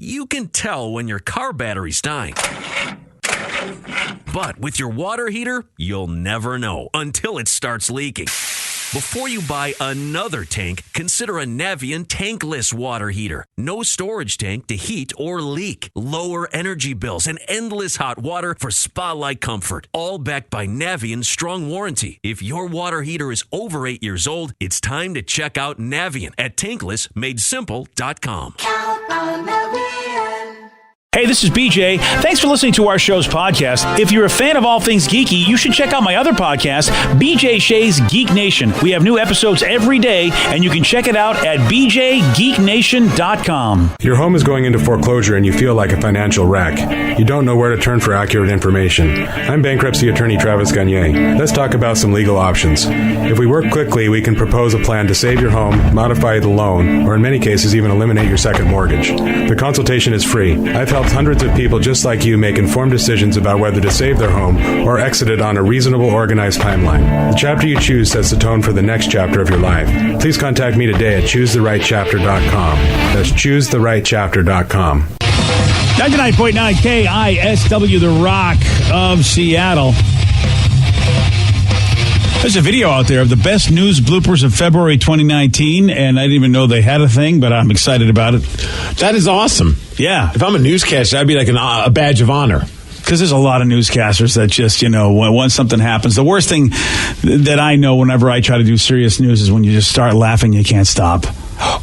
You can tell when your car battery's dying. But with your water heater, you'll never know until it starts leaking. Before you buy another tank, consider a Navien tankless water heater. No storage tank to heat or leak. Lower energy bills and endless hot water for spa-like comfort. All backed by Navien's strong warranty. If your water heater is over 8 years old, it's time to check out Navien at tanklessmadesimple.com. Count on Navien. Hey, this is BJ. Thanks for listening to our show's podcast. If you're a fan of all things geeky, you should check out my other podcast, BJ Shea's Geek Nation. We have new episodes every day, and you can check it out at bjgeeknation.com. Your home is going into foreclosure and you feel like a financial wreck. You don't know where to turn for accurate information. I'm bankruptcy attorney Travis Gagne. Let's talk about some legal options. If we work quickly, we can propose a plan to save your home, modify the loan, or in many cases even eliminate your second mortgage. The consultation is free. I've helped hundreds of people just like you make informed decisions about whether to save their home or exit it on a reasonable, organized timeline. The chapter you choose sets the tone for the next chapter of your life. Please contact me today at choosetherightchapter.com. That's choosetherightchapter.com. 99.9 KISW, The Rock of Seattle. There's a video out there of the best news bloopers of February 2019, and I didn't even know they had a thing, but I'm excited about it. That is awesome. Yeah. If I'm a newscaster, that'd be like a badge of honor. Because there's a lot of newscasters that just, once something happens, the worst thing that I know whenever I try to do serious news is when you just start laughing, you can't stop.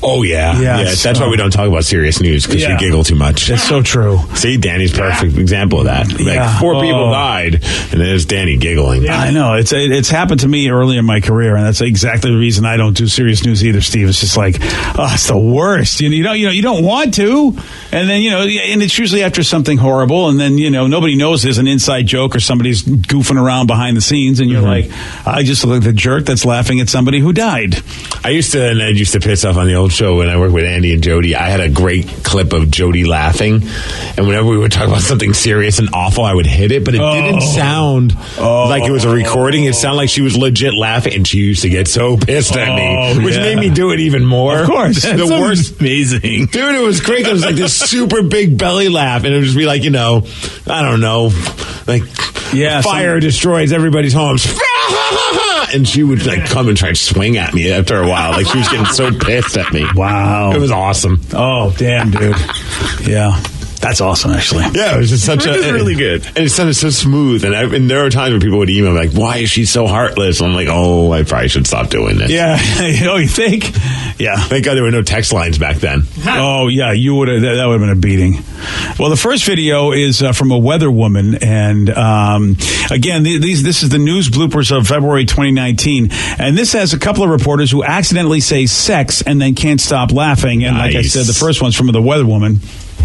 Oh, yeah. Yeah, that's why we don't talk about serious news, because we giggle too much. It's so true. See, Danny's perfect example of that. Like, 4 people died, and there's Danny giggling. Yeah, I know. It's happened to me early in my career, and that's exactly the reason I don't do serious news either, Steve. It's just like, it's the worst. You don't want to, and then, and it's usually after something horrible, and then, nobody knows there's an inside joke or somebody's goofing around behind the scenes, and you're like, I just look like the jerk that's laughing at somebody who died. I used to piss off on the old show when I worked with Andy and Jody. I had a great clip of Jody laughing, and whenever we would talk about something serious and awful, I would hit it, but it didn't sound like it was a recording. It sounded like she was legit laughing, and she used to get so pissed at me, which made me do it even more. Of course. The worst. Amazing. Dude, it was great. It was like this super big belly laugh, and it would just be like, I don't know, like fire destroys everybody's homes. And she would come and try to swing at me after a while. Like she was getting so pissed at me. Wow. It was awesome. Oh, damn, dude. Yeah. That's awesome, actually. Yeah, it was just it was really good. And it sounded so smooth. And there are times when people would email me like, why is she so heartless? I'm like, I probably should stop doing this. Yeah. You think? Yeah. Thank God there were no text lines back then. Oh, yeah. You would have. That would have been a beating. Well, the first video is from a weather woman. And again, this is the news bloopers of February 2019. And this has a couple of reporters who accidentally say sex and then can't stop laughing. And like I said, the first one's from the weather woman.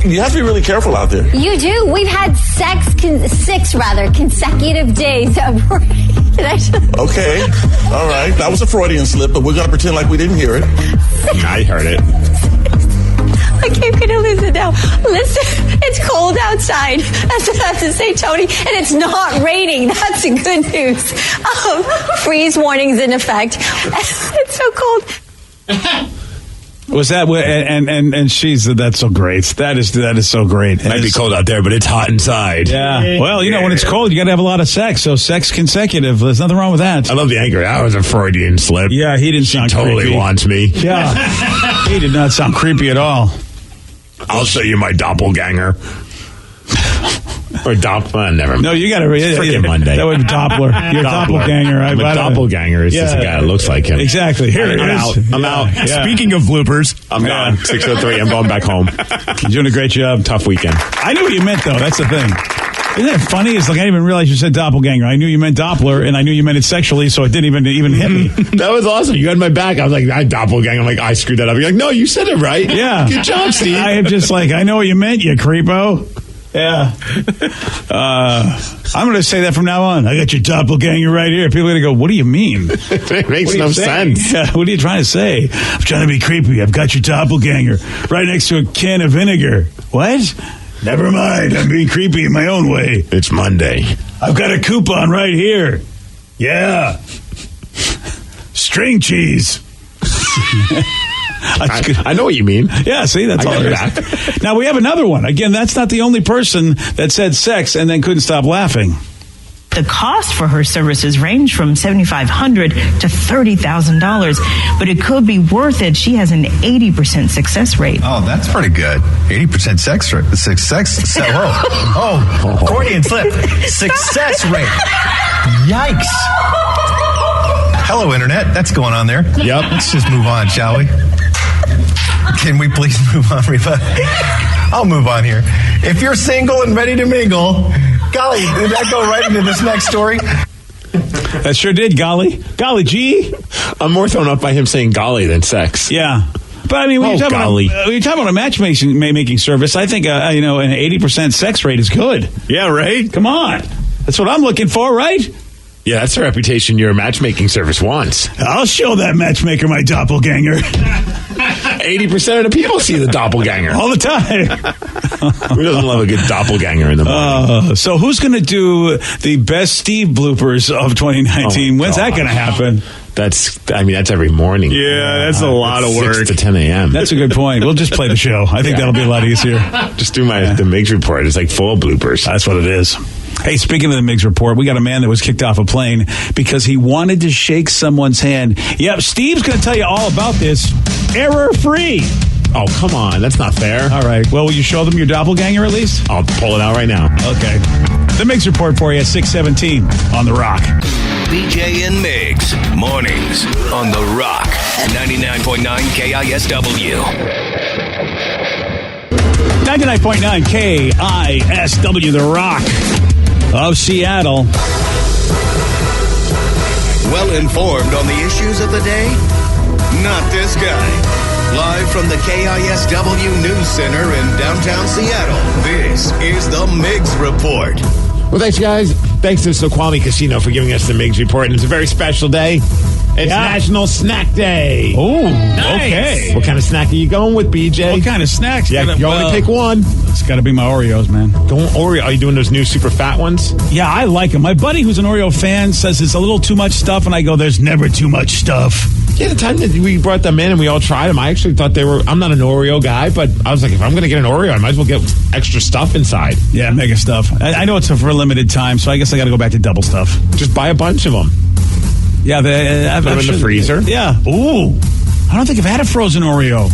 You have to be really careful out there. You do. We've had 6 consecutive days of rain. Okay. All right. That was a Freudian slip, but we're going to pretend like we didn't hear it. I heard it. I can't get to listen now. Listen, it's cold outside. That's what I have to say, Tony. And it's not raining. That's the good news. Freeze warnings in effect. It's so cold. Was that and she's that's so great. That is so great. It might be cold out there, but it's hot inside. Yeah. Well, when it's cold, you got to have a lot of sex. So sex consecutive. There's nothing wrong with that. I love the anchor. That was a Freudian slip. Yeah, he didn't sound totally creepy. Wants me. Yeah, he did not sound creepy at all. I'll show you my doppelganger. Or never mind. No, you got to freaking Monday. That would be Doppler. You're a doppelganger. I'm a doppelganger. It's just a guy that looks like him. Exactly. Here it is. I'm out. Yeah. Speaking of bloopers, I'm gone. 6:03. I'm going back home. You're doing a great job. Tough weekend. I knew what you meant, though. That's the thing. Isn't it funny? It's like I didn't even realize you said doppelganger. I knew you meant Doppler, and I knew you meant it sexually, so it didn't even hit me. That was awesome. You had my back. I was like, I doppelganger. I'm like, I screwed that up. You're like, no, you said it right. Yeah. Good job, Steve. I am just like, I know what you meant, you creepo. Yeah. I'm going to say that from now on. I got your doppelganger right here. People are going to go, what do you mean? It makes no sense. Yeah, what are you trying to say? I'm trying to be creepy. I've got your doppelganger right next to a can of vinegar. What? Never mind. I'm being creepy in my own way. It's Monday. I've got a coupon right here. Yeah. String cheese. I know what you mean. Yeah, see, that's all it is. Now, we have another one. Again, that's not the only person that said sex and then couldn't stop laughing. The cost for her services range from $7,500 to $30,000, but it could be worth it. She has an 80% success rate. Oh, that's pretty good. 80% accordion slip. Success rate. Yikes. Hello, Internet. That's going on there. Yep. Let's just move on, shall we? Can we please move on, Reba? I'll move on here. If you're single and ready to mingle, golly, did that go right into this next story? That sure did, golly. Golly gee. I'm more thrown off by him saying golly than sex. Yeah. But I mean, when you're talking about a matchmaking service, I think an 80% sex rate is good. Yeah, right? Come on. That's what I'm looking for, right? Yeah, that's the reputation your matchmaking service wants. I'll show that matchmaker my doppelganger. 80% of the people see the doppelganger. All the time. Who doesn't love a good doppelganger in the morning? So who's going to do the best Steve bloopers of 2019? When's that going to happen? That's every morning. Yeah, that's a lot of work. 6 to 10 a.m. That's a good point. We'll just play the show. I think that'll be a lot easier. Just do the Miggs report. It's like full of bloopers. That's what it is. Hey, speaking of the Miggs report, we got a man that was kicked off a plane because he wanted to shake someone's hand. Yep, Steve's going to tell you all about this. Error-free. Oh, come on. That's not fair. All right. Well, will you show them your doppelganger at least? I'll pull it out right now. Okay. The Miggs report for you at 6:17 on The Rock. BJ and Miggs, mornings on The Rock, 99.9 KISW. 99.9 KISW, The Rock of Seattle. Well informed on the issues of the day? Not this guy. Live from the KISW News Center in downtown Seattle, this is the Miggs Report. Well, thanks, guys. Thanks to Snoqualmie Casino for giving us the Miggs Report. And it's a very special day. It's National Snack Day. Oh, nice. Okay. What kind of snack are you going with, BJ? What kind of snacks? Yeah, you only pick one. It's got to be my Oreos, man. Going Oreo. Are you doing those new super fat ones? Yeah, I like them. My buddy who's an Oreo fan says it's a little too much stuff, and I go, there's never too much stuff. Yeah, the time that we brought them in and we all tried them, I actually thought they were... I'm not an Oreo guy, but I was like, if I'm going to get an Oreo, I might as well get extra stuff inside. Yeah, mega stuff. I know it's for a limited time, so I guess I got to go back to double stuff. Just buy a bunch of them. Yeah, put them in the freezer. Yeah. Ooh, I don't think I've had a frozen Oreo.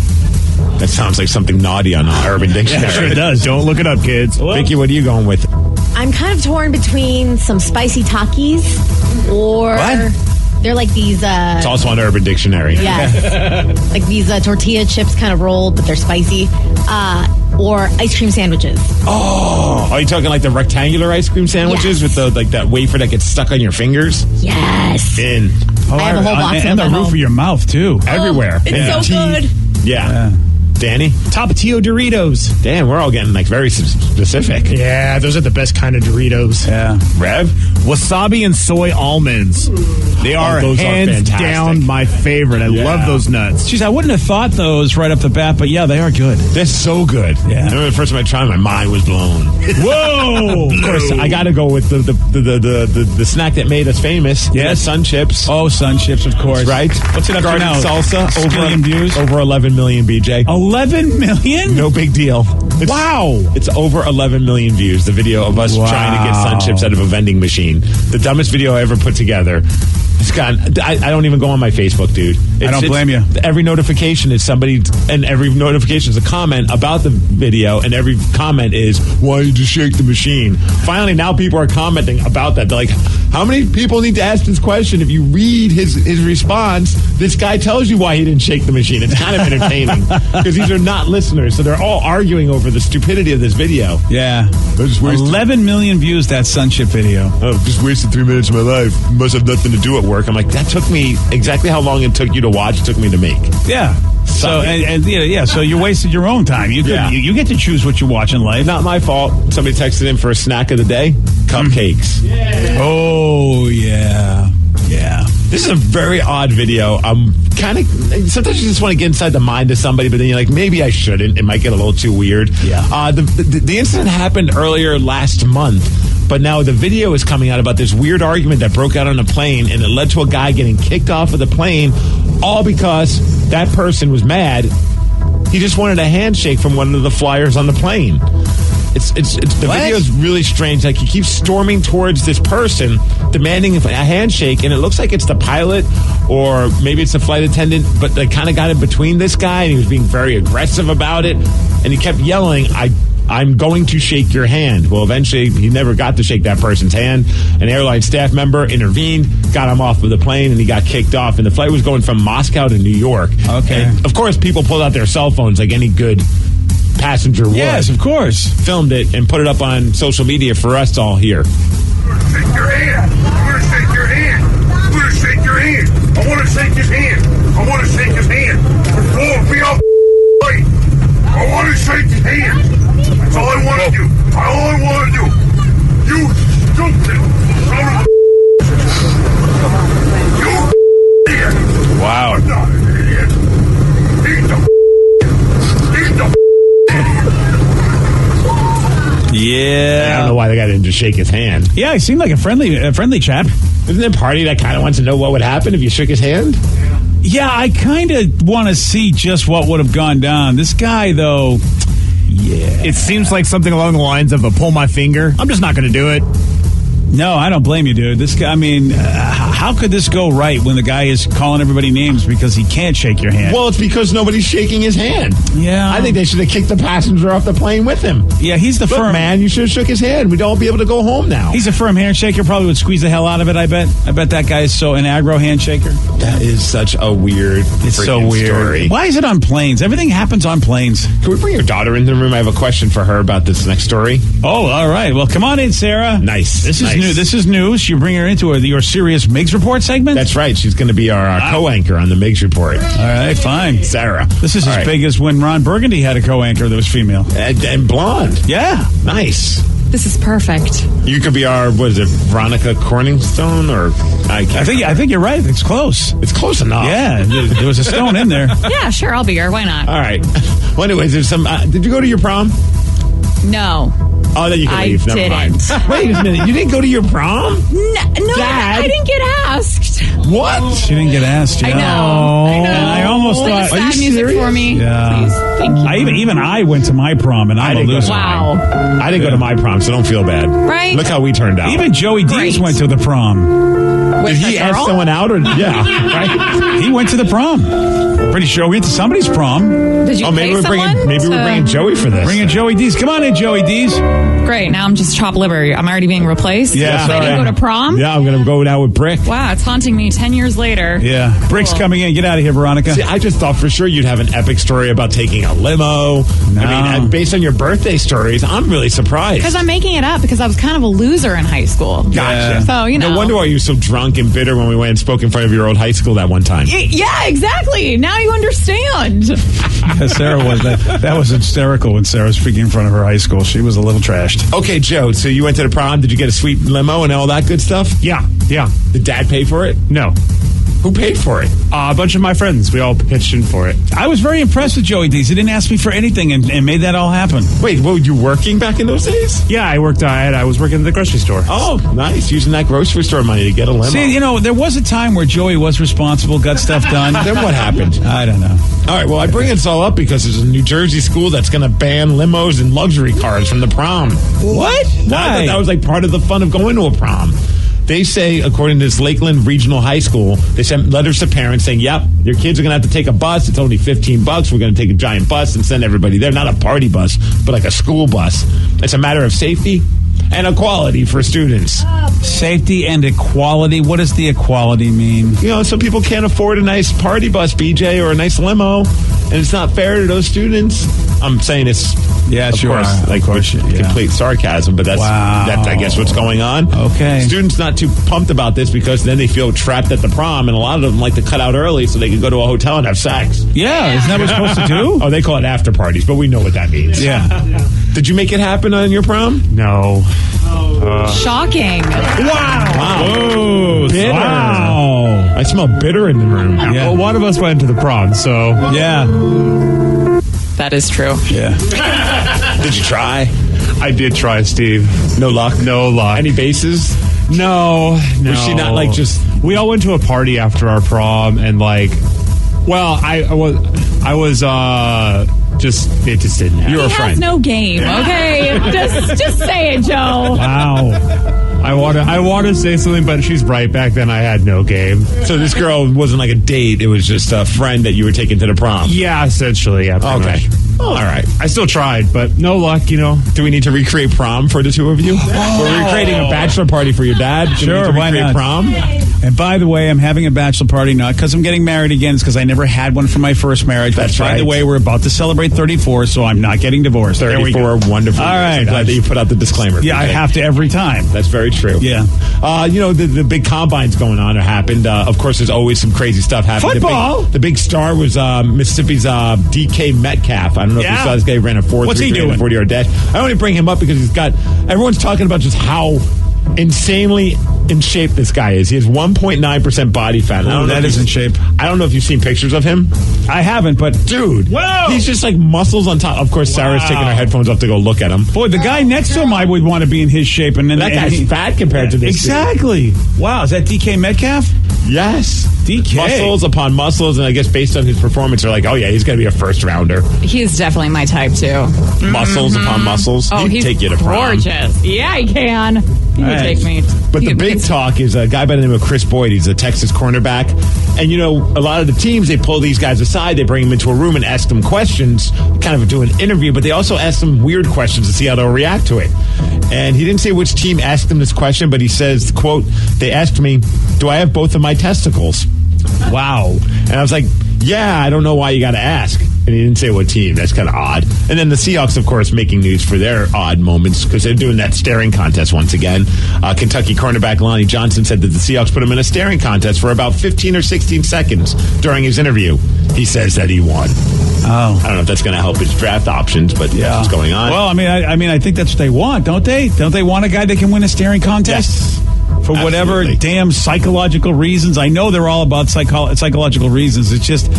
That sounds like something naughty on Urban Dictionary. Yeah, sure it does. Don't look it up, kids. Vicky, what are you going with? I'm kind of torn between some spicy Takis or... What? They're like these... it's also on Urban Dictionary. Yes. Like these tortilla chips kind of rolled, but they're spicy. Or ice cream sandwiches. Oh, are you talking like the rectangular ice cream sandwiches with the that wafer that gets stuck on your fingers? Yes. In. I have a whole box of them and the at roof home. of your mouth, too. Everywhere. It's so good. Yeah. Danny? Tapatio Doritos. Damn, we're all getting like very specific. Yeah, those are the best kind of Doritos. Yeah. Rev? Wasabi and soy almonds. They are those hands are down my favorite. I love those nuts. Jeez, I wouldn't have thought those right off the bat, but yeah, they are good. They're so good. Yeah. I remember the first time I tried them, my mind was blown. Whoa! Of course, I got to go with the snack that made us famous. Yeah, Sun Chips. Oh, Sun Chips, of course. Right? What's it up to Garlic now? salsa. Skillion views? Over 11 million, BJ. 11 million? No big deal. Wow. It's over 11 million views, the video of us trying to get Sun Chips out of a vending machine. The dumbest video I ever put together. It's gone. I don't even go on my Facebook, dude. I don't blame you. Every notification is somebody, and every notification is a comment about the video, and every comment is, why did you shake the machine? Finally, now people are commenting about that. They're like, how many people need to ask this question? If you read his response, this guy tells you why he didn't shake the machine. It's kind of entertaining because these are not listeners, so they're all arguing over the stupidity of this video. Yeah. 11 million views, that Sun Chip video. Oh, just wasted 3 minutes of my life. Must have nothing to do at work. I'm like, that took me exactly how long it took you to watch, it took me to make. Yeah. So so you wasted your own time. You get to choose what you watch in life. Not my fault. Somebody texted in for a snack of the day. Cupcakes. Yeah. Oh yeah. Yeah. This is a very odd video. I'm kind of sometimes you just want to get inside the mind of somebody, but then you're like, maybe I shouldn't. It might get a little too weird. Yeah. The incident happened earlier last month, but now the video is coming out about this weird argument that broke out on a plane, and it led to a guy getting kicked off of the plane all because that person was mad. He just wanted a handshake from one of the flyers on the plane. The video is really strange. Like, he keeps storming towards this person, demanding a handshake, and it looks like it's the pilot or maybe it's the flight attendant, but they kind of got in between this guy, and he was being very aggressive about it, and he kept yelling, I'm going to shake your hand. Well, eventually, he never got to shake that person's hand. An airline staff member intervened, got him off of the plane, and he got kicked off. And the flight was going from Moscow to New York. Okay. And of course, people pulled out their cell phones like any good passenger would. Yes, of course. Filmed it and put it up on social media for us to all hear. Shake your hand. I'm going to shake your hand. I'm going to shake your hand. I want to shake his hand. I want to shake his hand. Before we all fight, I want to shake his hand. That's all I want to do. All I want to do. You stupid son of a you idiot. Wow. I'm not an idiot. He's the Yeah. I don't know why the guy didn't just shake his hand. Yeah, he seemed like a friendly chap. Isn't there a party that kind of wants to know what would happen if you shook his hand? Yeah, I kind of want to see just what would have gone down. This guy, though, yeah. It seems like something along the lines of a pull my finger. I'm just not going to do it. No, I don't blame you, dude. This guy, I mean, how could this go right when the guy is calling everybody names because he can't shake your hand? Well, it's because nobody's shaking his hand. Yeah. I think they should have kicked the passenger off the plane with him. Yeah, he's the firm man. You should have shook his hand. We'd all be able to go home now. He's a firm handshaker. Probably would squeeze the hell out of it, I bet. I bet that guy is so an aggro handshaker. That is such a weird story. Why is it on planes? Everything happens on planes. Can we bring your daughter in the room? I have a question for her about this next story. Oh, all right. Well, come on in, Sarah. Nice. This is new. This is news. You bring her into your Serious Migs Report segment? That's right. She's going to be our co-anchor on the Migs Report. All right, fine. Sarah. This is as big as when Ron Burgundy had a co-anchor that was female. And blonde. Yeah. Nice. This is perfect. You could be our, what is it, Veronica Corningstone? Or I think you're right. It's close. It's close enough. Yeah. There was a stone in there. Yeah, sure. I'll be here. Why not? All right. Well, anyways, there's some. Did you go to your prom? No. Oh, then you can leave. Never mind. didn't. Wait a minute. You didn't go to your prom? No, Dad? I didn't get asked. What? She didn't get asked. Yeah. I know. And I almost thought. Play the sad music for me. Yeah. Please. Thank you. Even I went to my prom, and I'm a loser. Wow. I didn't go to my prom, so don't feel bad. Right? Look how we turned out. Even Joey Dees went to the prom. With Did he a ask girl? someone out? Or yeah, right? He went to the prom. Pretty sure we went to somebody's prom. Did you maybe pay we're bringing Joey for this. Bringing Joey Dees. Come on in, Joey Dees. Great. Now I'm just chopped liver. I'm already being replaced. Yeah, I didn't go to prom. Yeah, I'm going to go now with Brick. Wow, it's haunting me 10 years later. Yeah. Brick's coming in. Get out of here, Veronica. See, I just thought for sure you'd have an epic story about taking a limo. No. I mean, based on your birthday stories, I'm really surprised. Because I'm making it up because I was kind of a loser in high school. Gotcha. So, you know. No wonder why you were so drunk and bitter when we went and spoke in front of your old high school that one time. Yeah, exactly. Now you understand. Yeah, Sarah was that was hysterical when Sarah was speaking in front of her high school. She was a little trashed. Okay, Joe, so you went to the prom. Did you get a sweet limo and all that good stuff? Yeah. Did Dad pay for it? No. Who paid for it? A bunch of my friends. We all pitched in for it. I was very impressed with Joey Dees. He didn't ask me for anything and made that all happen. Wait, were you working back in those days? Yeah, I was working at the grocery store. Oh, nice. Using that grocery store money to get a limo. See, there was a time where Joey was responsible, got stuff done. Then what happened? I don't know. All right, well, I bring this all up because there's a New Jersey school that's going to ban limos and luxury cars from the prom. What? I thought that was like part of the fun of going to a prom. They say, according to this Lakeland Regional High School, they sent letters to parents saying, yep, your kids are going to have to take a bus. It's only $15. We're going to take a giant bus and send everybody there. Not a party bus, but like a school bus. It's a matter of safety and equality for students. Safety and equality. What does the equality mean? Some people can't afford a nice party bus, BJ, or a nice limo, and it's not fair to those students. I'm saying it's, complete sarcasm, but that's I guess what's going on. Okay. Students not too pumped about this because then they feel trapped at the prom, and a lot of them like to cut out early so they can go to a hotel and have sex. Yeah, isn't that what we're supposed to do? Oh, they call it after parties, but we know what that means. Yeah. Did you make it happen on your prom? No. Shocking. Wow. Oh, bitter. Wow. I smell bitter in the room. Yeah. Well, one of us went to the prom, so. Yeah. That is true. Yeah. Did you try? I did try, Steve. No luck? No luck. Any bases? No. Was she not just... We all went to a party after our prom, and Well, I was just it just didn't happen. You're a He friend. has no game. Okay, just say it, Joe. Wow. I want to say something, but she's right. Back then, I had no game. So this girl wasn't like a date. It was just a friend that you were taking to the prom. Yeah, essentially. Yeah. pretty Okay. much. All right. I still tried, but no luck. You know. Do we need to recreate prom for the two of you? We're recreating a bachelor party for your dad. Do we need Sure, to why recreate not? prom? And by the way, I'm having a bachelor party not because I'm getting married again. It's because I never had one for my first marriage. That's By right. the way, we're about to celebrate 34, so I'm not getting divorced. There we 34 go. wonderful. All years. right. I'm glad that you put out the disclaimer. Yeah, I BJ. have to every time. That's very true. Yeah. The big combines going on or happened. Of course, there's always some crazy stuff happening. Football? The big star was Mississippi's DK Metcalf. I don't know if you Yeah. saw this guy. He ran a 4.3 What's he doing? 40-yard dash. I only bring him up because everyone's talking about just how insanely in shape this guy is. He has 1.9% body fat. Oh, that is in shape. I don't know if you've seen pictures of him. I haven't, but Dude, Whoa! he's just like muscles on top. Of course, Sarah's taking her headphones off to go look at him. boy, the guy next to him, I would want to be in his shape. And then That guy's fat compared to this dude. Exactly. Wow, is that DK Metcalf? Yes. DK. Muscles upon muscles, and I guess based on his performance, they're like, oh yeah, he's going to be a first rounder. He's definitely my type too. Muscles upon muscles. Oh, He'd he's take you to prom. gorgeous. Yeah, he can. He would Right. take me. But the big talk is a guy by the name of Chris Boyd. He's a Texas cornerback. And, you know, a lot of the teams, they pull these guys aside. They bring them into a room and ask them questions, kind of do an interview, but they also ask them weird questions to see how they'll react to it. And he didn't say which team asked him this question, but he says, quote, they asked me, do I have both of my testicles? Wow. And I was like, yeah, I don't know why you got to ask. And he didn't say what team. That's kind of odd. And then the Seahawks, of course, making news for their odd moments because they're doing that staring contest once again. Kentucky cornerback Lonnie Johnson said that the Seahawks put him in a staring contest for about 15 or 16 seconds during his interview. He says that he won. Oh. I don't know if that's going to help his draft options, but that's what's going on. Well, I think that's what they want, don't they? Don't they want a guy that can win a staring contest? Yes. For whatever Absolutely. damn psychological reasons. I know they're all about psychological reasons. It's just,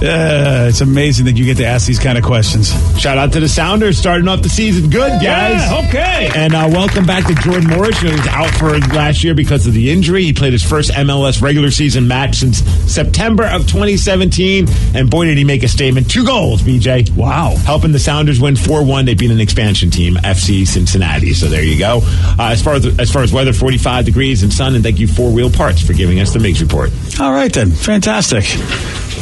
it's amazing that you get to ask these kind of questions. Shout out to the Sounders starting off the season good, guys. Yeah, okay. And welcome back to Jordan Morris. He was out for last year because of the injury. He played his first MLS regular season match since September of 2017. And boy, did he make a statement. 2 goals, BJ. Wow. Helping the Sounders win 4-1. They beat an expansion team, FC Cincinnati. So there you go. As far as weather, 45 degrees and sun. And thank you, 4 Wheel Parts, for giving us the Migs Report. All right, then. Fantastic.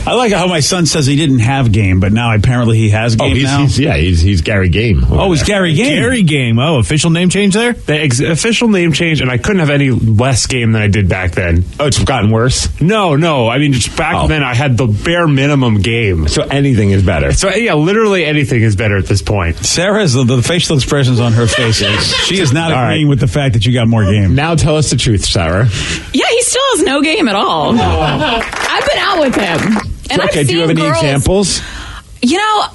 I like how my son says he didn't have game, but now apparently he has game now. He's Gary Game. Oh, he's Gary Game. Gary Game. Oh, official name change there? The official name change, and I couldn't have any less game than I did back then. Oh, it's gotten worse? No. I mean, just back then I had the bare minimum game. So anything is better. So, yeah, literally anything is better at this point. Sarah's the facial expressions on her face. She is not All agreeing right. with the fact that you got more game. Now tell us the truth, Sarah. Yeah, he still has no game at all. I've been out with him. And I've Okay, do you have seen any girls- examples? You know,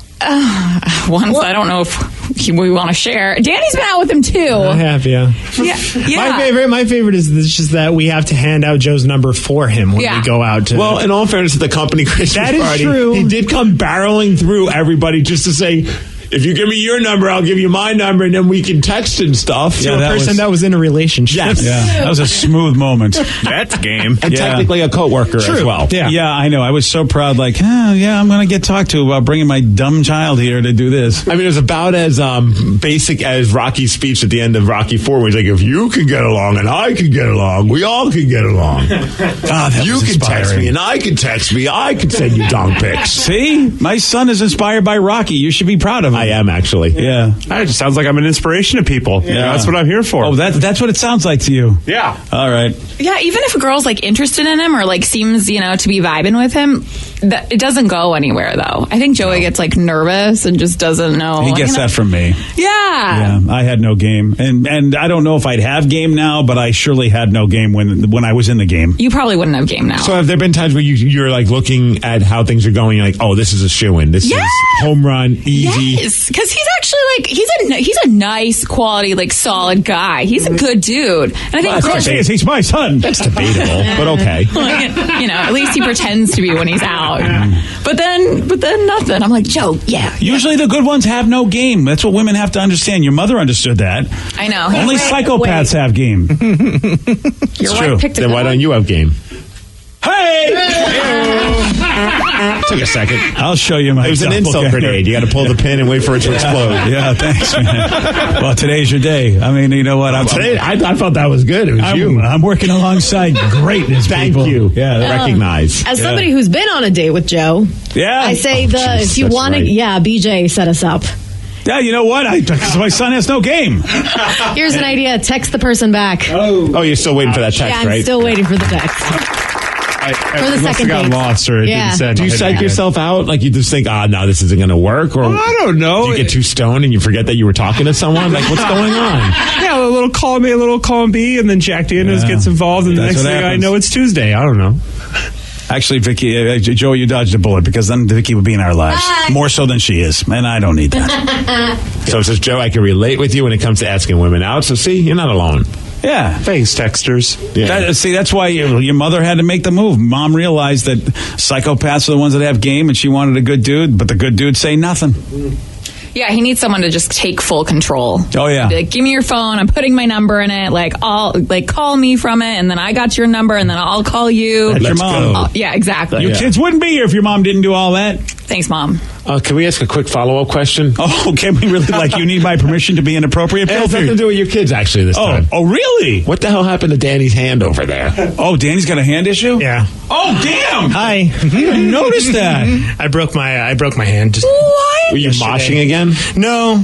ones I don't know if we want to share. Danny's been out with him too. I have, yeah. Yeah. My favorite is just that we have to hand out Joe's number for him when Yeah. we go out to. Well, in all fairness to the company Christmas That is party, true. he did come barreling through everybody just to say, if you give me your number, I'll give you my number, and then we can text and stuff. to a person that was in a relationship. Yes. Yeah, that was a smooth moment. That's game. And Yeah. technically a coworker as well. Yeah, I know. I was so proud. Like, I'm going to get talked to about bringing my dumb child here to do this. I mean, it was about as basic as Rocky's speech at the end of Rocky 4, where he's like, if you can get along and I can get along, we all can get along. That You was can text inspiring. me and I can text me. I can send you dong pics. See, my son is inspired by Rocky. You should be proud of him. I am, actually. Yeah. It just sounds like I'm an inspiration to people. Yeah. That's what I'm here for. Oh, that's what it sounds like to you. Yeah. All right. Yeah, even if a girl's like interested in him or like seems, to be vibing with him, it doesn't go anywhere though. I think Joey gets like nervous and just doesn't know. He gets that from me. Yeah. Yeah, I had no game, and I don't know if I'd have game now, but I surely had no game when I was in the game. You probably wouldn't have game now. So have there been times where you're like looking at how things are going, you're like, oh, this is a shoo-in. This is home run, easy. Yes, because he's actually like he's a nice quality, like solid guy. He's a good dude, and I think girls- He's my son. That's debatable, but okay. at least he pretends to be when he's out. But then nothing. I'm like, Joe, yeah. Usually the good ones have no game. That's what women have to understand. Your mother understood that. I know. Only psychopaths have game. Your true. wife picked a Then good why one. don't you have game? Hey! Took a second. I'll show you my. It was an insult grenade. You got to pull the pin and wait for it to explode. Yeah, thanks, man. Well, today's your day. I mean, you know what? I thought that was good. It was you. I'm working alongside greatness. Thank people. you. Yeah, recognize. As somebody who's been on a date with Joe, I say if you want to, BJ set us up. Yeah, you know what? Because my son has no game. Here's an idea. Text the person back. Oh, you're still waiting for that text, I'm right? still waiting for the text. For the second got date. lost or it didn't send. Do you psych yourself out? Like you just think, no, this isn't going to work? Or I don't know. Do you get too stoned and you forget that you were talking to someone? Like, what's going on? Yeah, a little column A, a little column B, and then Jack Daniels gets involved, and the next thing I know, it's Tuesday. I don't know. Actually, Vicky, Joe, you dodged a bullet because then Vicky would be in our lives. More so than she is. And I don't need that. So it says, Joe, I can relate with you when it comes to asking women out. So see, you're not alone. Yeah. Thanks, texters. Yeah. That's why your mother had to make the move. Mom realized that psychopaths are the ones that have game, and she wanted a good dude, but the good dudes say nothing. Yeah, he needs someone to just take full control. Oh, yeah. Be like, give me your phone. I'm putting my number in it. Call me from it, and then I got your number, and then I'll call you. That's your mom. Yeah, exactly. Your kids wouldn't be here if your mom didn't do all that. Thanks, Mom. Can we ask a quick follow-up question? Oh, can we really? You need my permission to be inappropriate? It has nothing to do with your kids, actually, this time. Oh, really? What the hell happened to Danny's hand over there? Oh, Danny's got a hand issue? Yeah. Oh, damn! Hi. I didn't notice that. I broke my hand. What? Were you moshing again? No.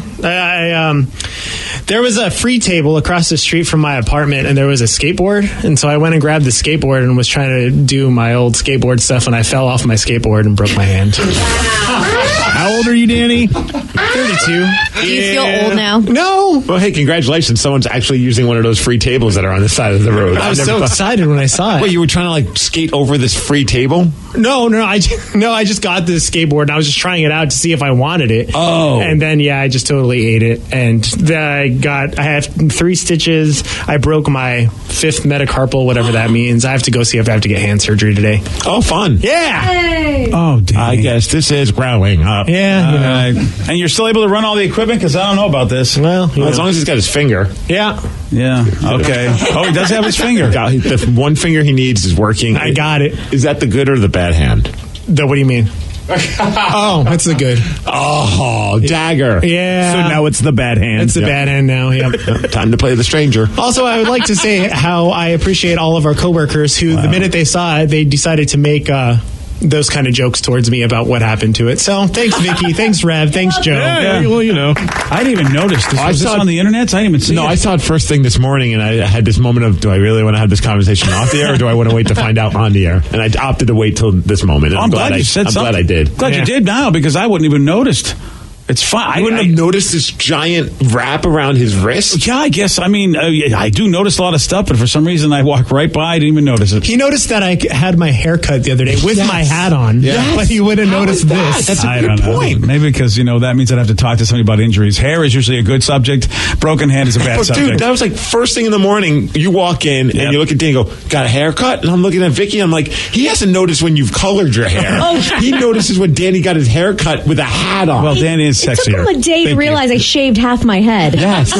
There was a free table across the street from my apartment, and there was a skateboard. And so I went and grabbed the skateboard and was trying to do my old skateboard stuff, and I fell off my skateboard and broke my hand. How old are you, Danny? 32. Do you feel old now? No. Well, hey, congratulations. Someone's actually using one of those free tables that are on the side of the road. I was so excited when I saw it. Wait, you were trying to skate over this free table? No. I just got this skateboard and I was just trying it out to see if I wanted it. Oh. And then, I just totally ate it. And I have 3 stitches. I broke my 5th metacarpal, whatever that means. I have to go see if I have to get hand surgery today. Oh, fun. Yeah. Hey. Oh, Danny. I guess this is growing up. Yeah. And you're still able to run all the equipment? Because I don't know about this. Well, as long as he's got his finger. Yeah. Yeah. Okay. Oh, he does have his finger. The one finger he needs is working. I got it. Is that the good or the bad hand? What do you mean? Oh, that's the good. Oh, dagger. Yeah. So now it's the bad hand. It's the bad hand now, yep. Time to play the stranger. Also, I would like to say how I appreciate all of our coworkers who, the minute they saw it, they decided to make those kind of jokes towards me about what happened to it. So thanks, Vicky. Thanks, Rev. Thanks, Joe. Yeah. Well, I didn't even notice this. Was this on the internet? I didn't even see it. No, I saw it first thing this morning, and I had this moment of, do I really want to have this conversation off the air, or do I want to wait to find out on the air? And I opted to wait till this moment. And I'm glad you said something. I'm glad I did. Glad you did now, because I wouldn't even noticed. It's fine. I wouldn't have noticed this giant wrap around his wrist. Yeah, I guess. I mean, I do notice a lot of stuff, but for some reason I walk right by. I didn't even notice it. He noticed that I had my hair cut the other day with my hat on, but he wouldn't notice this. That's a good point. Maybe because, that means I'd have to talk to somebody about injuries. Hair is usually a good subject. Broken hand is a bad subject. Dude, that was like first thing in the morning. You walk in and you look at Danny and go, got a haircut? And I'm looking at Vicky. I'm like, he hasn't noticed when you've colored your hair. He notices when Danny got his hair cut with a hat on. Well, Danny is sexier. It took him a day to realize I shaved half my head. Yes.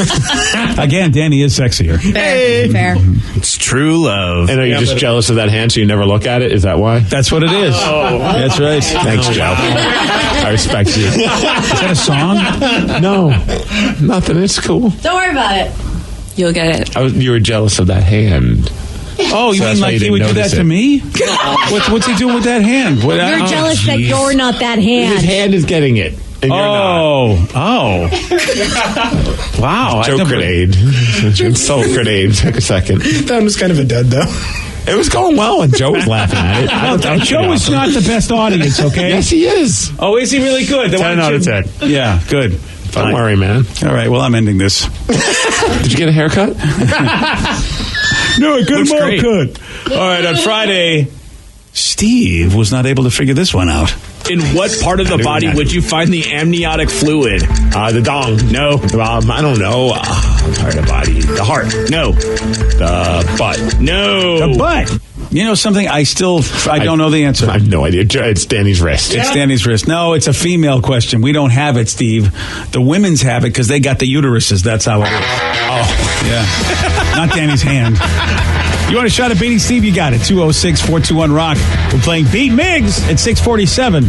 Again, Danny is sexier. Fair. It's true love. And are you just jealous of that hand so you never look at it? Is that why? That's what it is. Oh. That's right. Thanks, Joe. I respect you. Is that a song? No. Nothing. It's cool. Don't worry about it. You'll get it. You were jealous of that hand. Oh, you mean like he would do that to me? What's he doing with that hand? You're jealous that you're not that hand. His hand is getting it. And you're not. Wow. Joke grenade. Insult grenade. Take a second. That was kind of a dud, though. It was going well, and Joe was laughing at it. Well, Joe is not the best audience, okay? Yes, he is. Oh, is he really good? 10 out of 10. Yeah, good. Don't worry, man. All right, well, I'm ending this. Did you get a haircut? No, I got a haircut. All right, on Friday, Steve was not able to figure this one out. In what part of the body would you find the amniotic fluid? The dong. No. I don't know. Part of the body. The heart. No. The butt. No. The butt. You know something? I don't know the answer. I have no idea. It's Danny's wrist. It's Danny's wrist. No, it's a female question. We don't have it, Steve. The women's have it because they got the uteruses. That's how it is. Oh, yeah. Not Danny's hand. You want a shot at beating Steve? You got it. 206-421-ROCK. We're playing Beat Miggs at 647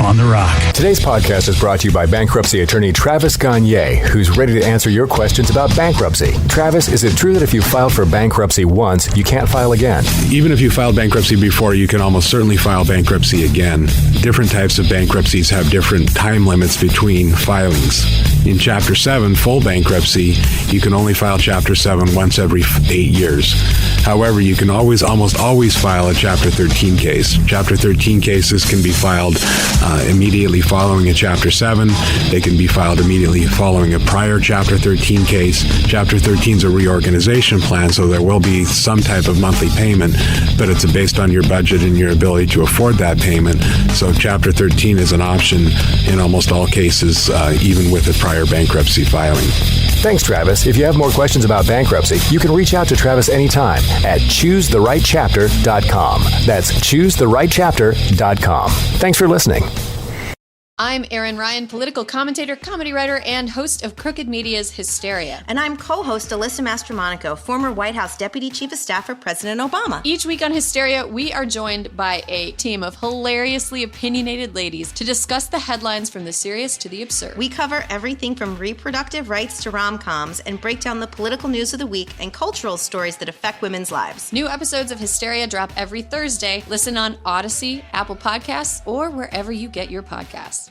on The Rock. Today's podcast is brought to you by bankruptcy attorney Travis Gagne, who's ready to answer your questions about bankruptcy. Travis, is it true that if you filed for bankruptcy once, you can't file again? Even if you filed bankruptcy before, you can almost certainly file bankruptcy again. Different types of bankruptcies have different time limits between filings. In Chapter 7, full bankruptcy, you can only file Chapter 7 once every 8 years. However, you can almost always file a Chapter 13 case. Chapter 13 cases can be filed immediately following a Chapter 7. They can be filed immediately following a prior Chapter 13 case. Chapter 13 is a reorganization plan, so there will be some type of monthly payment, but it's based on your budget and your ability to afford that payment. So Chapter 13 is an option in almost all cases, even with a prior bankruptcy filing. Thanks, Travis. If you have more questions about bankruptcy, you can reach out to Travis anytime at ChooseTheRightChapter.com. That's ChooseTheRightChapter.com. Thanks for listening. I'm Erin Ryan, political commentator, comedy writer, and host of Crooked Media's Hysteria. And I'm co-host Alyssa Mastromonaco, former White House Deputy Chief of Staff for President Obama. Each week on Hysteria, we are joined by a team of hilariously opinionated ladies to discuss the headlines from the serious to the absurd. We cover everything from reproductive rights to rom-coms and break down the political news of the week and cultural stories that affect women's lives. New episodes of Hysteria drop every Thursday. Listen on Odyssey, Apple Podcasts, or wherever you get your podcasts.